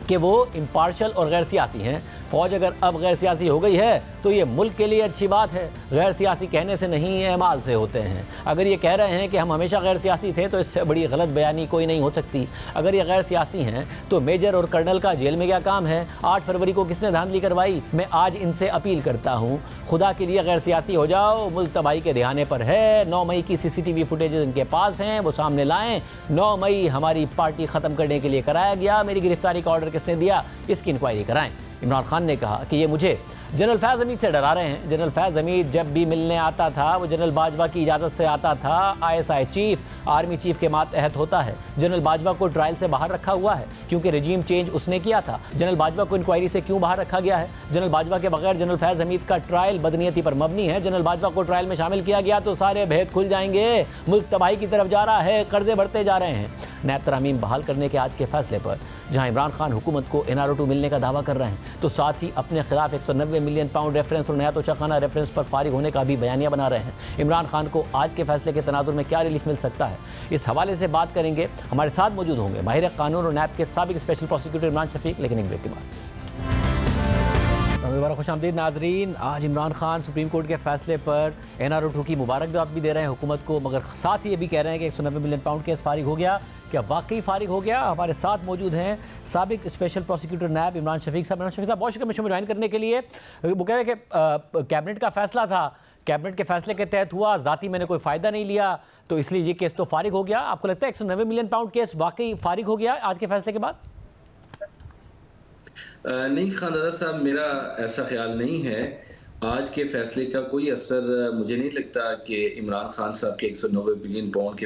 कि वो इम्पार्शल और गैर सियासी हैं। फ़ौज अगर अब गैर सियासी हो गई है तो ये मुल्क के लिए अच्छी बात है। गैर सियासी कहने से नहीं, अमाल से होते हैं। अगर ये कह रहे हैं कि हम हमेशा गैर सियासी थे तो इससे बड़ी गलत बयानी कोई नहीं हो सकती। अगर ये गैर सियासी हैं तो मेजर और कर्नल का जेल में क्या काम है? 8 फरवरी को किसने धांधली करवाई? मैं आज इनसे अपील करता हूँ, खुदा के लिए गैर सियासी हो जाओ, मुल्क तबाही के रिहाने पर है। 9 मई की CCTV फुटेज इनके पास हैं, वो सामने लाएँ। 9 मई हमारी पार्टी ख़त्म करने के लिए कराया गया, मेरी गिरफ्तारी का ऑर्डर किसने दिया, इसकी इंक्वायरी कराएँ। इमरान खान ने कहा कि ये मुझे जनरल फैज़ हमीद से डरा रहे हैं। जनरल फैज़ हमीद जब भी मिलने आता था वो जनरल बाजवा की इजाज़त से आता था। ISI चीफ आर्मी चीफ के मातहत होता है। जनरल बाजवा को ट्रायल से बाहर रखा हुआ है क्योंकि रजीम चेंज उसने किया था। जनरल बाजवा को इंक्वायरी से क्यों बाहर रखा गया है? जनरल बाजवा के बगैर जनरल फैज़ हमीद का ट्रायल बदनीयती पर मबनी है। जनरल बाजवा को ट्रायल में शामिल किया गया तो सारे भेद खुल जाएंगे। मुल्क तबाही की तरफ जा रहा है, कर्जे बढ़ते जा रहे हैं। नैब तरामीम बहाल करने के आज के फैसले पर जहां इमरान खान हुकूमत को NRO 2 मिलने का दावा कर रहे हैं तो साथ ही अपने खिलाफ 190 मिलियन पाउंड रेफरेंस और नया तोशाखाना रेफरेंस पर फारिग होने का भी बयानिया बना रहे हैं। इमरान खान को आज के फैसले के तनाजुर में क्या रिलीफ मिल सकता है, इस हवाले से बात करेंगे। हमारे साथ मौजूद होंगे माहिर कानून और नैब के साबिक स्पेशल प्रोसिक्यूटर इमरान शफीक। लेकिन एक ब्रेक के बाद दोबारा खुशामदीद नाजरीन। आज इमरान खान सुप्रीम कोर्ट के फैसले पर NRO 2 की मुबारकबाद भी दे रहे हैं हुकूमत को, मगर साथ ही ये भी कह रहे हैं कि 190 मिलियन पाउंड केस फारिग हो गया। क्या वाकई फारिग हो गया? हमारे साथ मौजूद हैं साबिक स्पेशल प्रोसिक्यूटर नैब इमरान शफीक साहब। इमरान शफीक साहब बहुत शुक्रिया ज्वाइन करने के लिए। वो कह रहे हैं कि कैबिनेट का फैसला था, कैबिनेट के फैसले के तहत हुआ, ज़ाती मैंने कोई फ़ायदा नहीं लिया तो इसलिए ये केस तो फारिग हो गया। आपको लगता है 190 मिलियन पाउंड केस वाकई फारिग हो गया आज के फैसले के बाद? नहीं खानदादा साहब, मेरा ऐसा ख्याल नहीं है। आज के फैसले का कोई असर मुझे नहीं लगता कि इमरान खान साहब के 190 बिलियन पाउंड के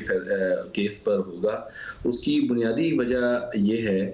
केस पर होगा। उसकी बुनियादी वजह यह है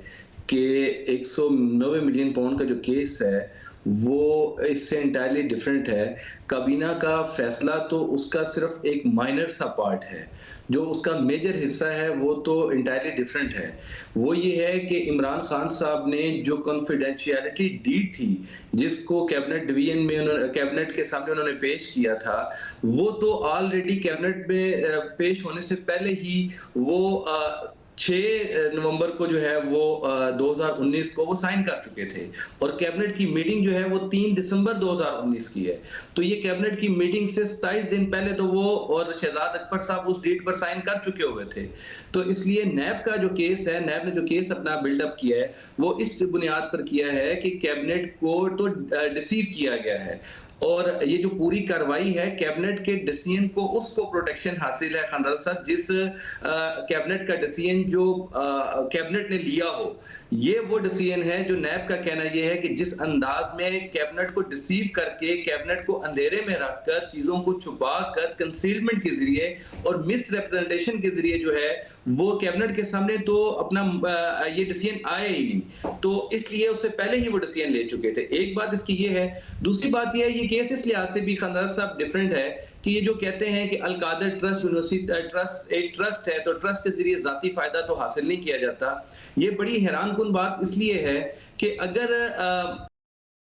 कि 190 मिलियन पाउंड का जो केस है वो इससे इंटायरली डिफरेंट है। काबीना का फैसला तो उसका सिर्फ एक माइनर सा पार्ट है, जो उसका मेजर हिस्सा है वो तो इंटायरली डिफरेंट है। वो ये है कि इमरान खान साहब ने जो कॉन्फिडेंशियलिटी डीड थी, जिसको कैबिनेट डिवीजन में उन्होंने कैबिनेट के सामने उन्होंने पेश किया था, वो तो ऑलरेडी कैबिनेट में पेश होने से पहले ही वो 6 नवंबर को जो है वो 2019 को वो साइन कर चुके थे, और कैबिनेट की मीटिंग जो है वो 3 दिसंबर 2019 की है। तो ये कैबिनेट की मीटिंग से 27 दिन पहले तो वो और शहजाद अकबर साहब उस डेट पर साइन कर चुके हुए थे। तो इसलिए नैब का जो केस है, नैब ने जो केस अपना बिल्डअप किया है वो इस बुनियाद पर किया है कि कैबिनेट को तो डिसीव किया गया है, और ये जो पूरी कार्रवाई है कैबिनेट के डिसीजन को उसको प्रोटेक्शन हासिल है खानदार साहब, जिस कैबिनेट का डिसीजन जो कैबिनेट ने लिया हो, ये वो डिसीजन है जो नैब का कहना ये है कि जिस अंदाज में कैबिनेट को डिसीव करके, कैबिनेट को अंधेरे में रखकर, चीजों को छुपा कर, कंसीलमेंट के जरिए और मिस रिप्रेजेंटेशन के जरिए जो है वो कैबिनेट के सामने तो अपना ये डिसीजन आए ही नहीं, तो इसलिए उससे पहले ही वो डिसीजन ले चुके थे। एक बात इसकी ये है। दूसरी बात ये है, ये केस इस लिहाज से भी खानदार साहब डिफरेंट है कि ये जो कहते हैं कि अल-कादर ट्रस्ट यूनिवर्सिटी ट्रस्ट एक ट्रस्ट है, तो ट्रस्ट के जरिए जाती फायदा तो हासिल नहीं किया जाता। ये बड़ी हैरानकुन बात इसलिए है कि अगर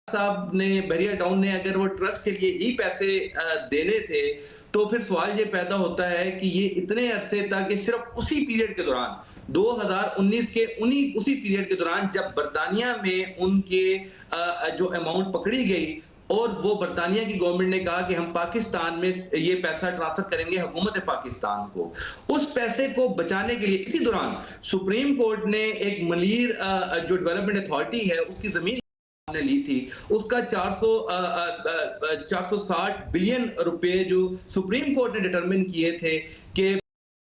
साहब ने, बहरिया टाउन ने अगर वो ट्रस्ट के लिए ही पैसे देने थे, तो फिर सवाल ये पैदा होता है कि ये इतने अरसे तक सिर्फ उसी पीरियड के दौरान 2019 के उसी पीरियड के दौरान जब बरतानिया में उनके जो अमाउंट पकड़ी गई और वो बरतानिया की गवर्नमेंट ने कहा कि हम पाकिस्तान में ये पैसा ट्रांसफर करेंगे हुकूमत पाकिस्तान को, उस पैसे को बचाने के लिए इसी दौरान सुप्रीम कोर्ट ने एक मलीर जो डेवलपमेंट अथॉरिटी है उसकी जमीन ने ली थी, उसका 460 बिलियन रुपए जो सुप्रीम कोर्ट ने डिटरमिन किए थे कि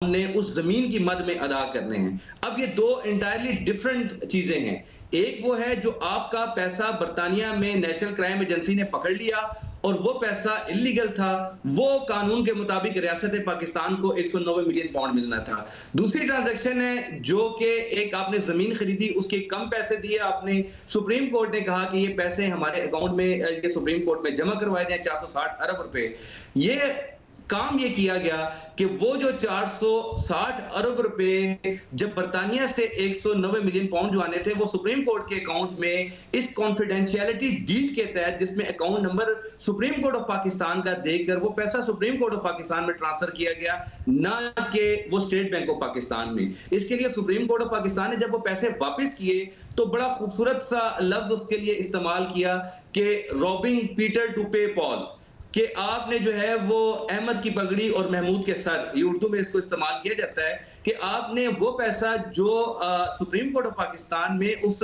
हमने उस जमीन की मद में अदा करने हैं। अब ये दो इंटायरली डिफरेंट चीजें हैं। एक वो है जो आपका पैसा बरतानिया में नेशनल क्राइम एजेंसी ने पकड़ लिया और वो पैसा इलीगल था, वो कानून के मुताबिक रियासत पाकिस्तान को 190 मिलियन पाउंड मिलना था। दूसरी ट्रांजैक्शन है जो कि एक आपने जमीन खरीदी, उसके कम पैसे दिए आपने, सुप्रीम कोर्ट ने कहा कि ये पैसे हमारे अकाउंट में, ये सुप्रीम कोर्ट में जमा करवाए जाए 460 अरब रुपए। ये काम ये किया गया कि वो जो 460 अरब रुपए जब बरतानिया से 190 मिलियन पाउंड जो आने थे वो सुप्रीम कोर्ट के अकाउंट में इस कॉन्फिडेंशियलिटी डीड के तहत, जिसमें account number supreme court of Pakistan का देकर वो पैसा सुप्रीम कोर्ट ऑफ पाकिस्तान में ट्रांसफर किया गया, ना कि वो स्टेट बैंक ऑफ पाकिस्तान में। इसके लिए सुप्रीम कोर्ट ऑफ पाकिस्तान ने जब वो पैसे वापस किए तो बड़ा खूबसूरत सा लफ्ज उसके लिए इस्तेमाल किया कि रॉबिंग पीटर टू पे पॉल, कि आपने जो है वो अहमद की पगड़ी और महमूद के सर, ये उर्दू में इसको इस्तेमाल किया जाता है कि आपने वो पैसा जो सुप्रीम कोर्ट ऑफ पाकिस्तान में उस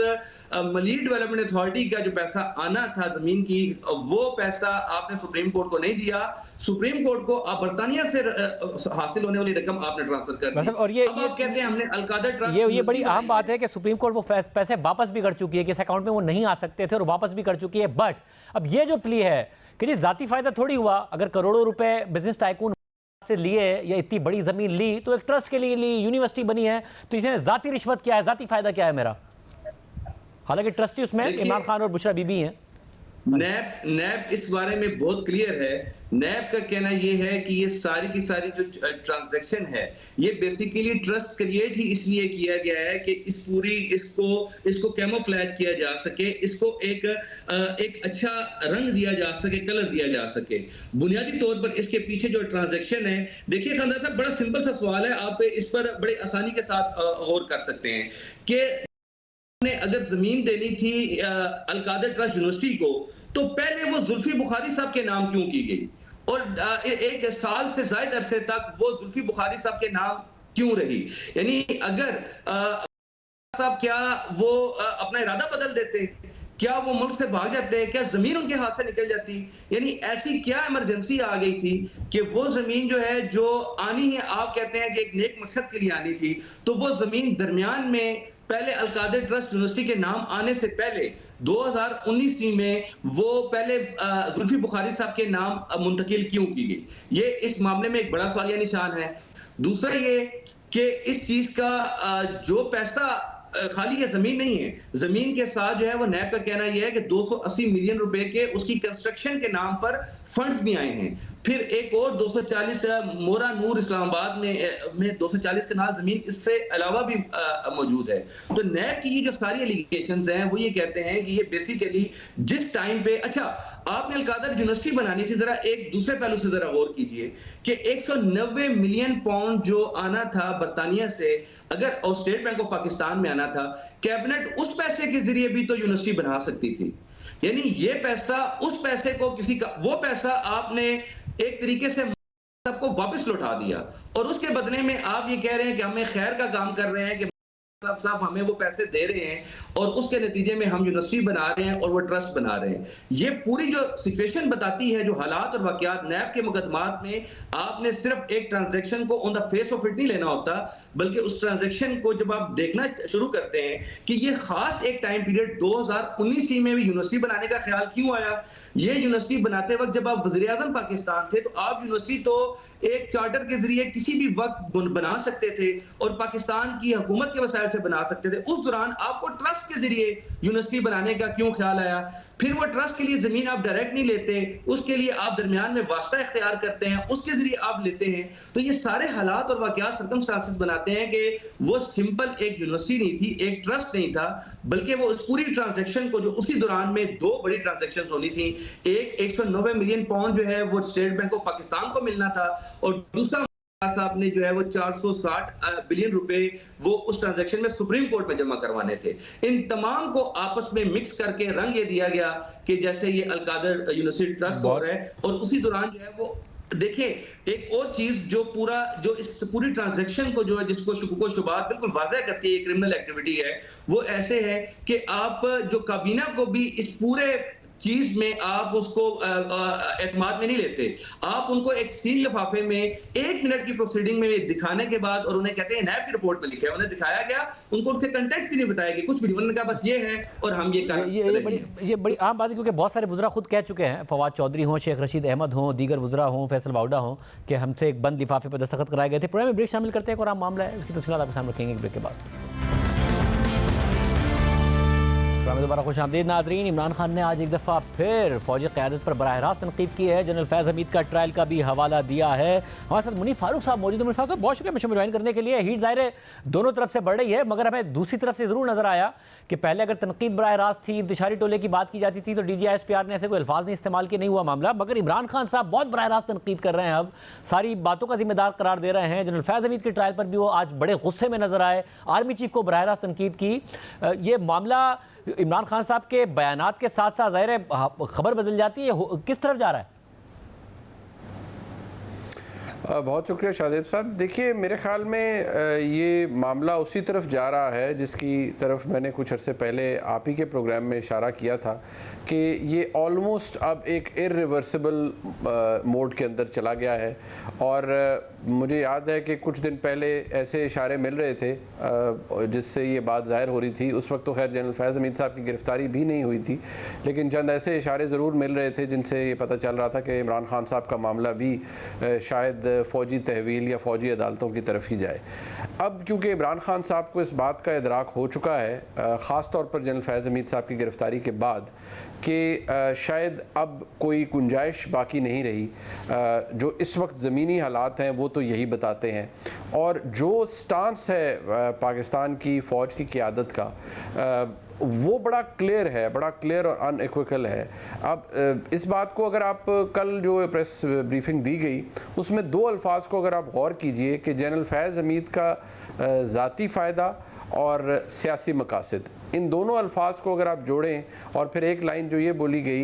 मलीर डेवलपमेंट अथॉरिटी का जो पैसा आना था जमीन की, वो पैसा आपने सुप्रीम कोर्ट को नहीं दिया, सुप्रीम कोर्ट को आप बरतानिया से हासिल होने वाली रकम आपने ट्रांसफर कर दी। और ये कहते हैं हमने अल-कादर ट्रस्ट, ये बड़ी अहम बात है कि सुप्रीम कोर्ट वो पैसे वापस भी कर चुकी है कि इस अकाउंट में वो नहीं आ सकते थे और वापस भी कर चुकी है। बट अब ये जो प्ली है कि जी जाती फायदा थोड़ी हुआ, अगर करोड़ों रुपए बिजनेस टाइकून से लिए या इतनी बड़ी जमीन ली तो एक ट्रस्ट के लिए ली, यूनिवर्सिटी बनी है, तो इसमें जाती रिश्वत क्या है, जाती फायदा क्या है मेरा? हालांकि ट्रस्टी उसमें इमरान खान और बुशरा बीबी हैं। नैब इस बारे में बहुत क्लियर है। नैब का कहना यह है कि ये सारी की सारी जो ट्रांजैक्शन है ये बेसिकली ट्रस्ट क्रिएट ही इसलिए किया गया है कि इसको कैमोफ्लेज किया जा सके, इसको एक अच्छा रंग दिया जा सके, कलर दिया जा सके। बुनियादी तौर पर इसके पीछे जो ट्रांजैक्शन है, देखिए खानदार साहब, बड़ा सिंपल सा सवाल है, आप इस पर बड़े आसानी के साथ गौर कर सकते हैं कि ने अगर जमीन देनी थी अल-कादर ट्रस्ट यूनिवर्सिटी को, तो पहले वो जुल्फी बुखारी साहब के नाम क्यों की गई और एक साल से ज्यादा अरसे तक वो जुल्फी बुखारी साहब के नाम क्यों रही? यानी अगर साहब क्या वो अपना इरादा बदल देते, क्या वो मुल्क से भाग जाते, क्या जमीन उनके हाथ से निकल जाती? यानी ऐसी क्या इमरजेंसी आ गई थी कि वो जमीन जो है जो आनी है, आप कहते हैं कि एक नेक मकसद के लिए आनी थी, तो वो जमीन दरमियान में पहले अल-कादर ट्रस्ट यूनिवर्सिटी के नाम आने से पहले 2019 में वो पहले जुल्फी बुखारी साहब के नाम मुंतकिल क्यों की गई? ये इस मामले में एक बड़ा सवालिया निशान है। दूसरा ये कि इस चीज का जो पैसा खाली ये जमीन नहीं है, जमीन के साथ जो है वो नैब का कहना यह है कि 280 मिलियन रुपए के उसकी कंस्ट्रक्शन के नाम पर फंड्स भी आए हैं। फिर एक और 240 मोरा नूर इस्लामाबाद में 240 कनाल जमीन इससे अलावा भी मौजूद है। तो नैब की ये जो सारी एलिगेशंस हैं वो ये कहते हैं कि ये बेसिकली जिस टाइम पे, अच्छा आपने अलकादर यूनिवर्सिटी बनानी थी, जरा एक दूसरे पहलू से जरा गौर कीजिए कि 190 मिलियन पाउंड जो आना था बरतानिया से, अगर और स्टेट बैंक ऑफ पाकिस्तान में आना था, कैबिनेट उस पैसे के जरिए भी तो यूनिवर्सिटी बना सकती थी। यानी ये पैसा, उस पैसे को किसी का, वो पैसा आपने एक तरीके से सबको वापस लौटा दिया और उसके बदले में आप ये कह रहे हैं कि हमें खैर का काम कर रहे हैं कि साहब हमें वो पैसे दे रहे हैं और उसके नतीजे में हम यूनिवर्सिटी बना रहे हैं और वो ट्रस्ट बना रहे हैं। ये पूरी जो सिचुएशन बताती है, जो हालात और वाकयात, नैब के मुकदमात में आपने सिर्फ एक ट्रांजैक्शन को on the face of it नहीं लेना होता, बल्कि उस ट्रांजैक्शन को जब आप देखना शुरू करते हैं कि ये खास एक टाइम पीरियड 2019 में भी यूनिवर्सिटी बनाने का ख्याल क्यों आया। ये यूनिवर्सिटी बनाते वक्त जब आप वज़ीर आज़म पाकिस्तान थे तो आप यूनिवर्सिटी तो एक चार्टर के जरिए किसी भी वक्त बना सकते थे और पाकिस्तान की हुकूमत के वसाइल से बना सकते थे। उस दौरान आपको ट्रस्ट के जरिए यूनिवर्सिटी बनाने का क्यों ख्याल आया? फिर वो ट्रस्ट के लिए जमीन आप डायरेक्ट नहीं लेते, उसके लिए आप दरमियान में वास्ता इख्तियार करते हैं, उसके जरिए आप लेते हैं। तो ये सारे हालात और वाकयात सर्कमस्टांसेस बनाते हैं कि वो सिंपल एक यूनिवर्सिटी नहीं थी, एक ट्रस्ट नहीं था, बल्कि वो उस पूरी ट्रांजैक्शन को, जो उसी दौरान में दो बड़ी ट्रांजैक्शन होनी थी, एक 190 मिलियन पाउंड जो है वो स्टेट बैंक ऑफ पाकिस्तान को मिलना था और दूसरा साहब ने जो है वो 460 बिलियन रुपए वो उस ट्रांजैक्शन में सुप्रीम कोर्ट में जमा करवाने थे। इन तमाम को आपस में मिक्स करके रंग ये दिया गया कि जैसे ये अलकादर यूनिवर्सिटी ट्रस्ट हो रहा है। और उसी दौरान जो है वो देखिए एक और चीज जो इस पूरी ट्रांजैक्शन को जो है, जिसको शुकुको शुबात बिल्कुल वाज़ेह करती है, क्रिमिनल एक्टिविटी है, वो ऐसे है कि आप जो काबीना को भी इस पूरे चीज में आप उसको एतमाद में नहीं लेते। आप उनको एक सील लिफाफे में 1 मिनट की प्रोसीडिंग में दिखाने के बाद, और उन्हें कहते हैं नैब की रिपोर्ट में लिखा है, उन्हें दिखाया गया, उनको उनके कंटेंट्स भी नहीं बताया गया, कुछ भी उन्होंने कहा बस ये है और हम ये बड़ी आम बात है, क्योंकि बहुत सारे वुज़रा खुद कह चुके हैं, फवाद चौधरी हों, शेख रशीद अहमद हों, दीगर वुज़रा हों, फैसल वाउडा हों, कि हमसे एक बंद लिफाफे पर दस्तखत कराए गए थे। प्रोग्राम में ब्रेक शामिल करते हैं, और आम मामला है, इसकी तफसीलात आपके सामने रखेंगे ब्रेक के बाद। दोबारा खुश आमदीद नाजरीन। इमरान खान ने आज एक दफ़ा फिर फौजी क़यादत पर बराह रास्त तनकीद की है। जनरल फैज़ हमीद का ट्रायल का भी हवाला दिया है। हमारे साथ मुनीफ फारूक साहब मौजूद हैं। मुनीफ साहब बहुत शुक्रिया मुझे ज्वाइन करने के लिए। हीट ज़ाहिर है दोनों तरफ से बढ़ रही है, मगर हमें दूसरी तरफ से ज़रूर नज़र आया कि पहले अगर तनकीद बराह रास्त थी, इंतशारी टोले की बात की जाती थी, तो DGISPR ने ऐसे कोई अल्फाज नहीं इस्तेमाल किए, नहीं हुआ मामला। मगर इमरान खान साहब बहुत बराह रास्त तनकीद कर रहे हैं, अब सारी बातों का जिम्मेदार करार दे रहे हैं। जनरल फैज़ हमीद के ट्रायल पर भी वो आज बड़े गुस्से में नजर आए, आर्मी चीफ को बराह रास्त तनकीद की। ये मामला इमरान खान साहब के बयानात के साथ साथ ज़ाहिर है खबर बदल जाती है, किस तरफ जा रहा है? बहुत शुक्रिया शाहजेब साहब। देखिए मेरे ख्याल में ये मामला उसी तरफ जा रहा है जिसकी तरफ मैंने कुछ अरसे पहले आप ही के प्रोग्राम में इशारा किया था कि ये ऑलमोस्ट अब एक इरिवर्सिबल मोड के अंदर चला गया है। और मुझे याद है कि कुछ दिन पहले ऐसे इशारे मिल रहे थे जिससे ये बात ज़ाहिर हो रही थी। उस वक्त तो खैर जनरल फैज़ हमीद साहब की गिरफ्तारी भी नहीं हुई थी, लेकिन चंद ऐसे इशारे ज़रूर मिल रहे थे जिनसे ये पता चल रहा था कि इमरान खान साहब का मामला भी शायद फ़ौजी तहवील या फ़ौजी अदालतों की तरफ ही जाए। अब क्योंकि इमरान खान साहब को इस बात का इदराक हो चुका है, ख़ास तौर पर जनरल फैज़ हमीद साहब की गिरफ्तारी के बाद, कि शायद अब कोई गुंजाइश बाकी नहीं रही। जो इस वक्त ज़मीनी हालात हैं वो तो यही बताते हैं, और जो स्टांस है पाकिस्तान की फ़ौज की क़यादत का वो बड़ा क्लियर है, बड़ा क्लियर और अनइक्विकल है। अब इस बात को अगर आप कल जो प्रेस ब्रीफिंग दी गई उसमें दो अल्फाज को अगर आप गौर कीजिए कि जनरल फैज़ हमीद का ज़ाती फ़ायदा और सियासी मकासद, इन दोनों अल्फाज को अगर आप जोड़ें और फिर एक लाइन जो ये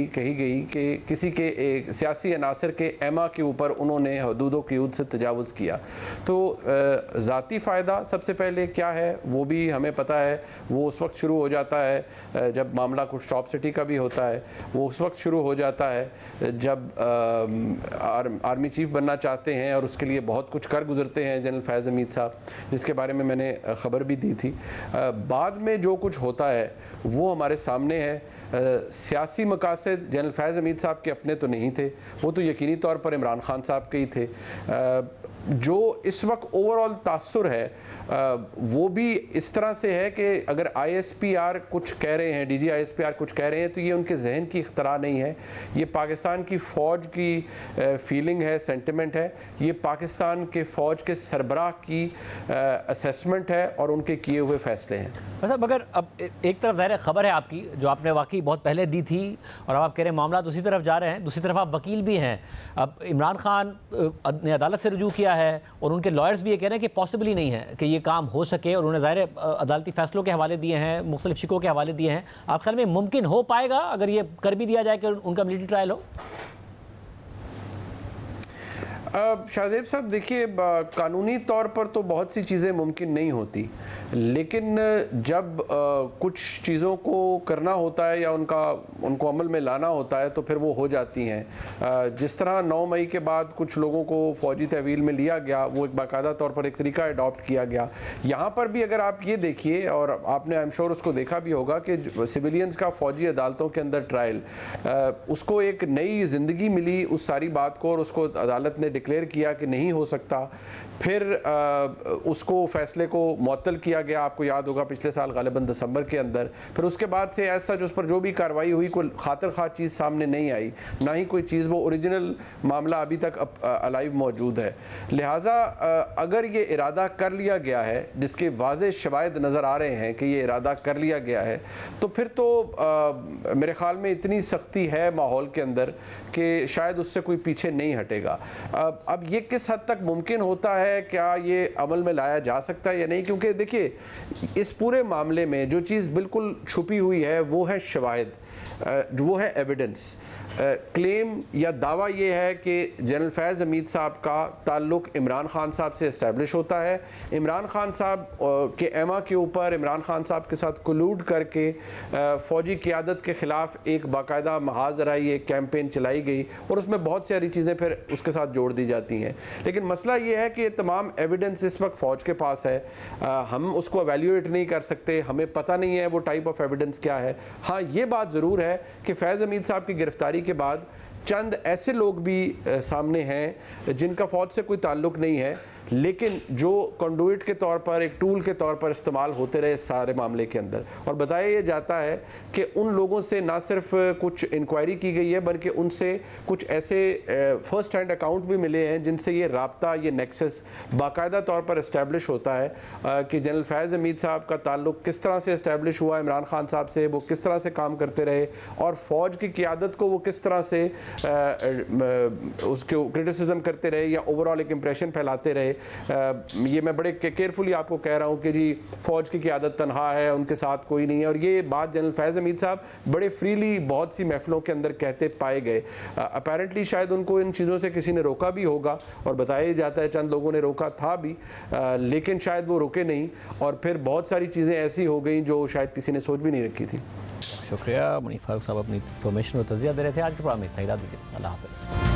कही गई कि किसी के एक सियासी अनासर के एमा के ऊपर उन्होंने हदूदों की हद से तजावुज़ किया, तो ज़ाती फ़ायदा सबसे पहले क्या है वो भी हमें पता है। वो उस वक्त शुरू हो जाता है जब मामला कुछ टॉप सिटी का भी होता है, वो उस वक्त शुरू हो जाता है जब आर्मी चीफ बनना चाहते हैं और उसके लिए बहुत कुछ कर गुजरते हैं जनरल फैज़ हमीद साहब, जिसके बारे में मैंने ख़बर भी दी थी। बाद में जो कुछ होता है वो हमारे सामने है। सियासी मकासद जनरल फैज़ हमीद साहब के अपने तो नहीं थे, वो तो यकीनी तौर पर इमरान खान साहब के ही थे। जो इस वक्त ओवरऑल तासुर है वो भी इस तरह से है कि अगर ISPR कुछ कह रहे हैं, DG ISPR कुछ कह रहे हैं, तो ये उनके जहन की इख्तरा नहीं है, ये पाकिस्तान की फ़ौज की फीलिंग है, सेंटिमेंट है, ये पाकिस्तान के फ़ौज के सरबराह की असेसमेंट है और उनके किए हुए फ़ैसले हैं। मतलब अगर अब एक तरफ ज़ाहिर खबर है आपकी जो आपने वाकई बहुत पहले दी थी और अब आप कह रहे हैं मामला दूसरी तरफ जा रहे हैं, दूसरी तरफ आप वकील भी हैं। अब इमरान खान ने अदालत से रुजू किया है और उनके लॉयर्स भी ये कह रहे हैं कि पॉसिबल ही नहीं है कि ये काम हो सके, और उन्होंने ज़ाहिर अदालती फ़ैसलों के हवाले दिए हैं, मुख्तलिफ शिकों के हवाले दिए हैं। आप ख्याल में मुमकिन हो पाएगा अगर ये कर भी दिया जाए कि उनका मिलिट्री ट्रायल हो? शाहजेब साहब देखिए, कानूनी तौर पर तो बहुत सी चीज़ें मुमकिन नहीं होती, लेकिन जब कुछ चीज़ों को करना होता है या उनको अमल में लाना होता है तो फिर वो हो जाती हैं। जिस तरह 9 मई के बाद कुछ लोगों को फ़ौजी तहवील में लिया गया, वो एक बाकायदा तौर पर एक तरीका अडॉप्ट किया गया। यहाँ पर भी अगर आप ये देखिए, और आपने आई एम श्योर उसको देखा भी होगा कि सिविलियंस का फ़ौजी अदालतों के अंदर ट्रायल, उसको एक नई ज़िंदगी मिली उस सारी बात को, और उसको अदालत ने डिक्लेयर किया कि नहीं हो सकता। फिर उसको फैसले को मुअत्तल किया गया, आपको याद होगा पिछले साल गालिबन दिसंबर के अंदर। फिर उसके बाद से ऐसा जो उस पर जो भी कार्रवाई हुई, कोई खातिर खा चीज़ सामने नहीं आई, ना ही कोई चीज़, वो ओरिजिनल मामला अभी तक अलाइव मौजूद है। लिहाजा अगर ये इरादा कर लिया गया है, जिसके वाज़े शवाहिद नज़र आ रहे हैं कि ये इरादा कर लिया गया है, तो फिर तो मेरे ख्याल में इतनी सख्ती है माहौल के अंदर कि शायद उससे कोई पीछे नहीं हटेगा। अब ये किस हद तक मुमकिन होता है, क्या ये अमल में लाया जा सकता है या नहीं, क्योंकि देखिए इस पूरे मामले में जो चीज़ बिल्कुल छुपी हुई है वो है शवाहिद, वो है एविडेंस। क्लेम या दावा ये है कि जनरल फैज़ हमीद साहब का ताल्लुक़ इमरान खान साहब से इस्टेब्लिश होता है। इमरान खान साहब के एमा के ऊपर इमरान खान साहब के साथ कोलूड करके फ़ौजी क़ियादत के ख़िलाफ़ एक बाकायदा महाजरा, एक कैंपेन चलाई गई, और उसमें बहुत सारी चीज़ें फिर उसके साथ जोड़ दी जाती हैं। लेकिन मसला ये है कि ये तमाम एविडेंस इस वक्त फ़ौज के पास है, हम उसको एवेल्यूएट नहीं कर सकते, हमें पता नहीं है वो टाइप ऑफ एविडेंस क्या है। हाँ, ये बात ज़रूर है कि फैज़ हमीद साहब की गिरफ्तारी के बाद चंद ऐसे लोग भी सामने हैं जिनका फ़ौज से कोई ताल्लुक़ नहीं है, लेकिन जो कंडुइट के तौर पर, एक टूल के तौर पर इस्तेमाल होते रहे सारे मामले के अंदर। और बताया ये जाता है कि उन लोगों से ना सिर्फ कुछ इंक्वायरी की गई है, बल्कि उनसे कुछ ऐसे फर्स्ट हैंड अकाउंट भी मिले हैं जिनसे ये राब्ता, ये नेक्सस बाकायदा तौर पर इस्टेब्लिश होता है कि जनरल फैज़ हमीद साहब का ताल्लुक़ किस तरह से इस्टेब्लिश हुआ इमरान खान साहब से, वो किस तरह से काम करते रहे, और फ़ौज की क़ियादत को वो किस तरह से उसको क्रिटिसिज्म करते रहे या ओवरऑल एक इम्प्रेशन फैलाते रहे। ये मैं बड़े केयरफुली आपको कह रहा हूँ कि जी फ़ौज की क़ियादत तनहा है, उनके साथ कोई नहीं है, और ये बात जनरल फैज़ हमीद साहब बड़े फ्रीली बहुत सी महफिलों के अंदर कहते पाए गए। अपेरेंटली शायद उनको इन चीज़ों से किसी ने रोका भी होगा, और बताया जाता है चंद लोगों ने रोका था भी, लेकिन शायद वो रुके नहीं, और फिर बहुत सारी चीज़ें ऐसी हो गई जो शायद किसी ने सोच भी नहीं रखी थी। शुक्रिया मुनीफ फारूक साहब, अपनी इन्फॉर्मेशन और तज़िया दे रहे थे। आज के प्रोग्राम में इतना ही, दीजिए, अल्लाह हाफ़िज़।